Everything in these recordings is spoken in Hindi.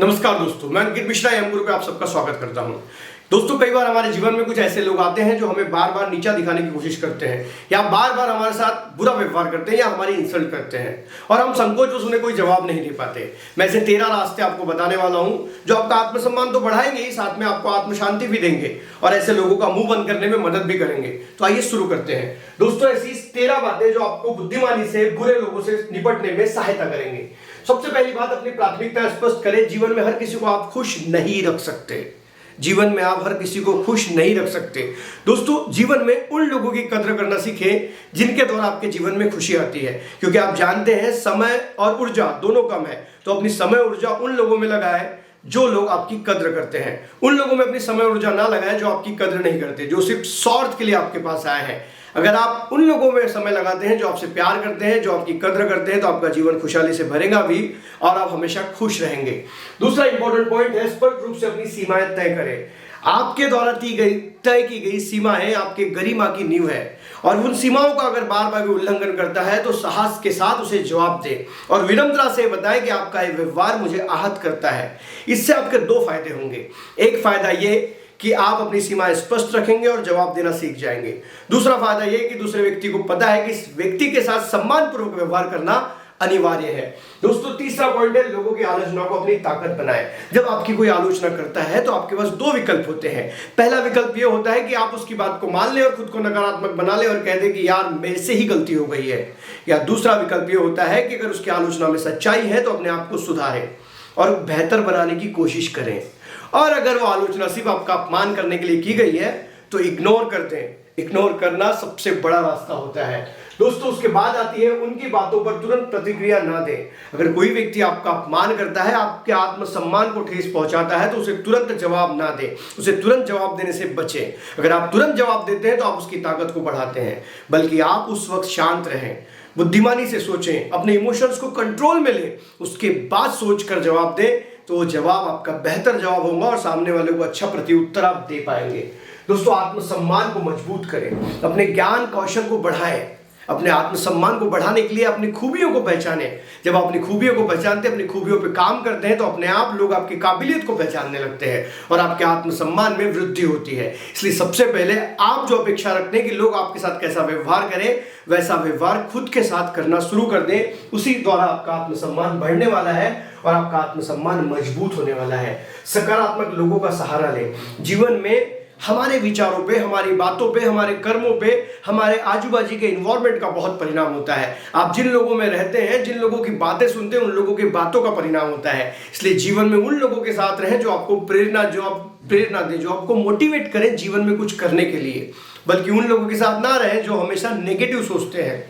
नमस्कार दोस्तों, मैं अंकित मिश्रा एम गुरु पे आप सबका स्वागत करता हूं। दोस्तों, कई बार हमारे जीवन में कुछ ऐसे लोग आते हैं जो हमें बार बार नीचा दिखाने की कोशिश करते हैं या बार बार हमारे साथ बुरा व्यवहार करते हैं या हमारी इंसल्ट करते हैं और हम संकोचवश उन्हें कोई जवाब नहीं दे पाते। मैं ऐसे 13 रास्ते आपको बताने वाला हूं जो आपका आत्मसम्मान तो बढ़ाएंगे ही, साथ में आपको आत्म शांति भी देंगे और ऐसे लोगों का मुंह बंद करने में मदद भी करेंगे। तो आइए शुरू करते हैं। दोस्तों, ऐसी 13 बातें जो आपको बुद्धिमानी से बुरे लोगों से निपटने में सहायता करेंगे। सबसे पहली बात, अपनी प्राथमिकता स्पष्ट करें। जीवन में हर किसी को आप खुश नहीं रख सकते। जीवन में आप हर किसी को खुश नहीं रख सकते। दोस्तों, जीवन में उन लोगों की कद्र करना सीखें जिनके द्वारा आपके जीवन में खुशी आती है, क्योंकि आप जानते हैं समय और ऊर्जा दोनों कम है। तो अपनी समय ऊर्जा उन लोगों में लगाएं जो लोग आपकी कद्र करते हैं। उन लोगों में अपनी समय ऊर्जा ना लगाएं जो आपकी कद्र नहीं करते, जो सिर्फ स्वार्थ के लिए आपके पास आए हैं। अगर आप उन लोगों में समय लगाते हैं जो आपसे प्यार करते हैं, जो आपकी कद्र करते हैं, तो आपका जीवन खुशहाली से भरेगा भी और आप हमेशा खुश रहेंगे। दूसरा इंपॉर्टेंट पॉइंट है, स्पष्ट रूप से अपनी सीमाएं तय करें। आपके द्वारा तय की गई सीमाएं आपके गरिमा की नींव है और उन सीमाओं का अगर बार बार उल्लंघन करता है तो साहस के साथ उसे जवाब दे और विनम्रता से बताएं कि आपका ये व्यवहार मुझे आहत करता है। इससे आपके दो फायदे होंगे। एक फायदा ये कि आप अपनी सीमाएं स्पष्ट रखेंगे और जवाब देना सीख जाएंगे। दूसरा फायदा यह कि दूसरे व्यक्ति को पता है कि इस व्यक्ति के साथ सम्मानपूर्वक व्यवहार करना अनिवार्य है। दोस्तों, तीसरा पॉइंट है, लोगों की आलोचना को अपनी ताकत बनाएं। जब आपकी कोई आलोचना करता है तो आपके पास दो विकल्प होते हैं। पहला विकल्प यह होता है कि आप उसकी बात को मान लें और खुद को नकारात्मक बना लें और कह दें कि यार मेरे से ही गलती हो गई है। या दूसरा विकल्प यह होता है कि अगर उसकी आलोचना में सच्चाई है तो अपने आप को सुधारें और बेहतर बनाने की कोशिश करें। और अगर वो आलोचना सिर्फ आपका अपमान करने के लिए की गई है तो इग्नोर कर दें। इग्नोर करना सबसे बड़ा रास्ता होता है। दोस्तों, उसके बाद आती है, उनकी बातों पर तुरंत प्रतिक्रिया ना दें। अगर कोई व्यक्ति आपका अपमान करता है, आपके आत्मसम्मान को ठेस पहुंचाता है, तो उसे तुरंत जवाब ना दें। उसे तुरंत जवाब देने से बचें। अगर आप तुरंत जवाब देते हैं तो आप उसकी ताकत को बढ़ाते हैं, बल्कि आप उस वक्त शांत रहें, बुद्धिमानी से सोचें, अपने इमोशंस को कंट्रोल में लें, उसके बाद सोचकर जवाब दें। तो वो जवाब आपका बेहतर जवाब होगा और सामने वाले को अच्छा प्रत्युत्तर आप दे पाएंगे। दोस्तों, आत्मसम्मान को मजबूत करें, अपने ज्ञान कौशल को बढ़ाएं। अपने आत्मसम्मान को बढ़ाने के लिए अपनी खूबियों को पहचानें। जब आप अपनी खूबियों को पहचानते हैं, अपनी खूबियों पे काम करते हैं, तो अपने आप लोग आपकी काबिलियत को पहचानने लगते हैं और आपके आत्मसम्मान में वृद्धि होती है। इसलिए सबसे पहले आप जो अपेक्षा रखते हैं कि लोग आपके साथ कैसा व्यवहार करें, वैसा व्यवहार खुद के साथ करना शुरू कर दें। उसी द्वारा आपका आत्मसम्मान बढ़ने वाला है और आपका आत्मसम्मान मजबूत होने वाला है। सकारात्मक लोगों का सहारा लें। जीवन में हमारे विचारों पे, हमारी बातों पे, हमारे कर्मों पे, हमारे आजू बाजू के इन्वायरमेंट का बहुत परिणाम होता है। आप जिन लोगों में रहते हैं, जिन लोगों की बातें सुनते हैं, उन लोगों की बातों का परिणाम होता है। इसलिए जीवन में उन लोगों के साथ रहें जो आपको प्रेरणा दें, जो आपको मोटिवेट करें जीवन में कुछ करने के लिए, बल्कि उन लोगों के साथ ना रहें जो हमेशा नेगेटिव सोचते हैं,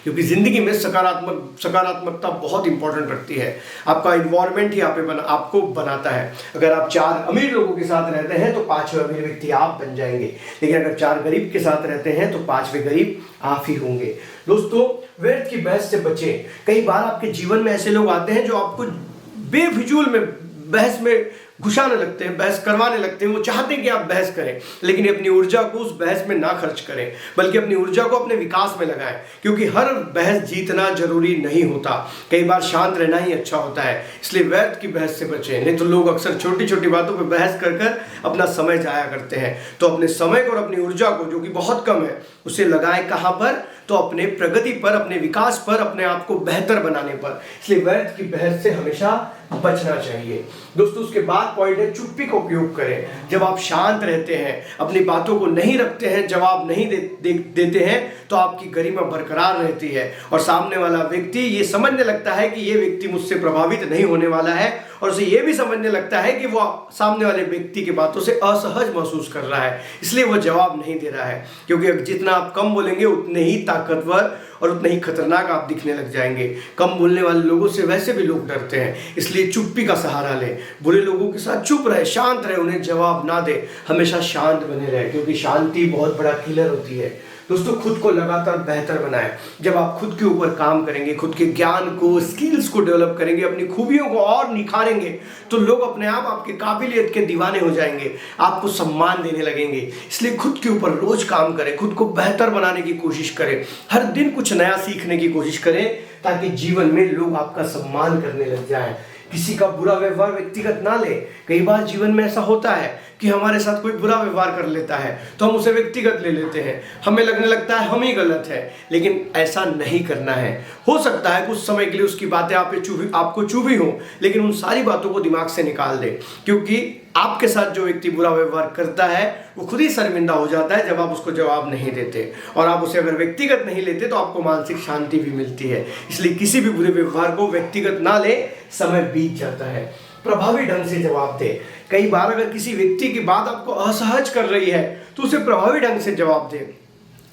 क्योंकि जिंदगी में सकारात्मकता बहुत इंपॉर्टेंट रखती है। आपका इन्वायरमेंट ही आपको बनाता है। अगर आप 4 अमीर लोगों के साथ रहते हैं तो 5वें अमीर व्यक्ति आप बन जाएंगे, लेकिन अगर 4 गरीब के साथ रहते हैं तो 5वें गरीब आप ही होंगे। दोस्तों, व्यर्थ की बहस से बचें। कई बार आपके जीवन में ऐसे लोग आते हैं जो आपको बेफिजूल में बहस में घुसाने लगते हैं, बहस करवाने लगते हैं। वो चाहते हैं कि आप बहस करें, लेकिन अपनी ऊर्जा को उस बहस में ना खर्च करें, बल्कि अपनी ऊर्जा को अपने विकास में लगाएं, क्योंकि हर बहस जीतना जरूरी नहीं होता। कई बार शांत रहना ही अच्छा होता है। इसलिए व्यर्थ की बहस से बचें। नहीं तो लोग अक्सर छोटी छोटी बातों पर बहस कर अपना समय जाया करते हैं। तो अपने समय को और अपनी ऊर्जा को, जो कि बहुत कम है, उसे लगाएं कहाँ पर? तो अपने प्रगति पर, अपने विकास पर, अपने आप को बेहतर बनाने पर। इसलिए व्यर्थ की बहस से हमेशा बचना चाहिए। दोस्तों, उसके बाद पॉइंट है, चुप्पी का उपयोग करें। जब आप शांत रहते हैं, अपनी बातों को नहीं रखते हैं, जवाब नहीं देते हैं, तो आपकी गरिमा बरकरार रहती है और सामने वाला व्यक्ति ये समझने लगता है कि ये व्यक्ति मुझसे प्रभावित नहीं होने वाला है और उसे ये भी समझने लगता है कि वो सामने वाले व्यक्ति की बातों से असहज महसूस कर रहा है, इसलिए वो जवाब नहीं दे रहा है। क्योंकि जितना आप कम बोलेंगे उतने ही ताकतवर और उतने ही खतरनाक आप दिखने लग जाएंगे। कम बोलने वाले लोगों से वैसे भी लोग डरते हैं, इसलिए चुप्पी का सहारा लें। बुरे लोगों के साथ चुप रहे, शांत रहे, उन्हें जवाब ना दे, हमेशा शांत बने रहे, क्योंकि शांति बहुत बड़ा किलर होती है। दोस्तों, खुद को लगातार बेहतर बनाएं। जब आप खुद के ऊपर काम करेंगे, खुद के ज्ञान को, स्किल्स को डेवलप करेंगे, अपनी खूबियों को और निखारेंगे, तो लोग अपने आप आपके काबिलियत के दीवाने हो जाएंगे, आपको सम्मान देने लगेंगे। इसलिए खुद के ऊपर रोज काम करें, खुद को बेहतर बनाने की कोशिश करें, हर दिन कुछ नया सीखने की कोशिश करें, ताकि जीवन में लोग आपका सम्मान करने लग जाएं। किसी का बुरा व्यवहार व्यक्तिगत ना ले। कई बार जीवन में ऐसा होता है कि हमारे साथ कोई बुरा व्यवहार कर लेता है तो हम उसे व्यक्तिगत ले लेते हैं, हमें लगने लगता है हम ही गलत है, लेकिन ऐसा नहीं करना है। हो सकता है कुछ समय के लिए उसकी बातें आपको चुभी हो, लेकिन उन सारी बातों को दिमाग से निकाल दे, क्योंकि आपके साथ जो व्यक्ति बुरा व्यवहार करता है वो खुद ही शर्मिंदा हो जाता है जब आप उसको जवाब नहीं देते, और आप उसे अगर व्यक्तिगत नहीं लेते तो आपको मानसिक शांति भी मिलती है। इसलिए किसी भी बुरे व्यवहार को व्यक्तिगत ना ले, समय बीत जाता है। प्रभावी ढंग से जवाब दे। कई बार अगर किसी व्यक्ति की बात आपको असहज कर रही है तो उसे प्रभावी ढंग से जवाब दे।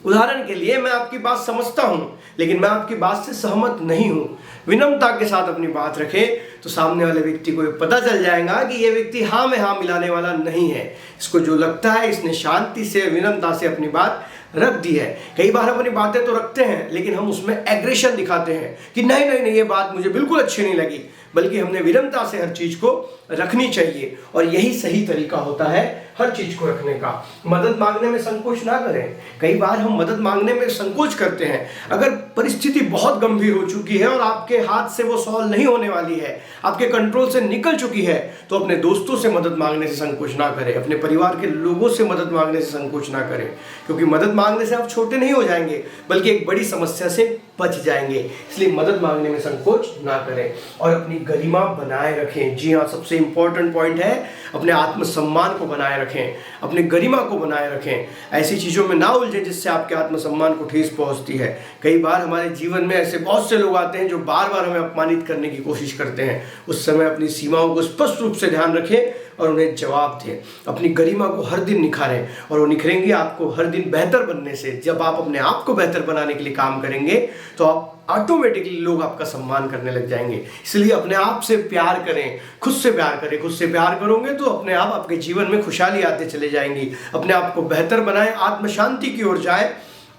उदाहरण के लिए, मैं आपकी बात समझता हूं लेकिन मैं आपकी बात से सहमत नहीं हूं। विनम्रता के साथ अपनी बात रखें तो सामने वाले व्यक्ति को पता चल जाएगा कि यह व्यक्ति हाँ में हाँ मिलाने वाला नहीं है। इसको जो लगता है इसने शांति से, विनम्रता से अपनी बात रख दी है। कई बार हम अपनी बातें तो रखते हैं लेकिन हम उसमें एग्रेशन दिखाते हैं कि नहीं नहीं नहीं ये बात मुझे बिल्कुल अच्छी नहीं लगी, बल्कि हमने विनम्रता से हर चीज को रखनी चाहिए, और यही सही तरीका होता है हर चीज को रखने का। मदद मांगने में संकोच ना करें। कई बार हम मदद मांगने में संकोच करते हैं। अगर परिस्थिति बहुत गंभीर हो चुकी है और आपके हाथ से वो सॉल्व नहीं होने वाली है, आपके कंट्रोल से निकल चुकी है, तो अपने दोस्तों से मदद मांगने से संकोच ना करें, अपने परिवार के लोगों से मदद मांगने से संकोच ना करें, क्योंकि मदद मांगने से आप छोटे नहीं हो जाएंगे बल्कि एक बड़ी समस्या से बच जाएंगे। इसलिए मदद मांगने में संकोच ना करें और अपनी गरिमा बनाए रखें। जी हाँ, सबसे इंपॉर्टेंट पॉइंट है अपने आत्मसम्मान को बनाए रखें, अपने गरिमा को बनाए रखें। ऐसी चीज़ों में ना उलझें जिससे आपके आत्मसम्मान को ठेस पहुंचती है। कई बार हमारे जीवन में ऐसे बहुत से लोग आते हैं जो बार बार हमें अपमानित करने की कोशिश करते हैं। उस समय अपनी सीमाओं को स्पष्ट रूप से ध्यान रखें और उन्हें जवाब दें। अपनी गरिमा को हर दिन निखारें, और वो निखरेंगी आपको हर दिन बेहतर बनने से। जब आप अपने आप को बेहतर बनाने के लिए काम करेंगे तो आप ऑटोमेटिकली लोग आपका सम्मान करने लग जाएंगे। इसलिए अपने आप से प्यार करें, खुद से प्यार करें। खुद से प्यार करोगे तो अपने आप आपके जीवन में खुशहाली आते चले जाएंगी। अपने आप को बेहतर बनाएं, आत्म शांति की ओर जाए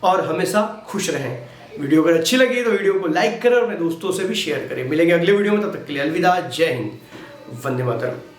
और हमेशा खुश रहें। वीडियो अगर अच्छी लगी तो वीडियो को लाइक करें और अपने दोस्तों से भी शेयर करें। मिलेंगे अगले वीडियो में, तब तक के लिए अलविदा। जय हिंद, वंदे मातरम।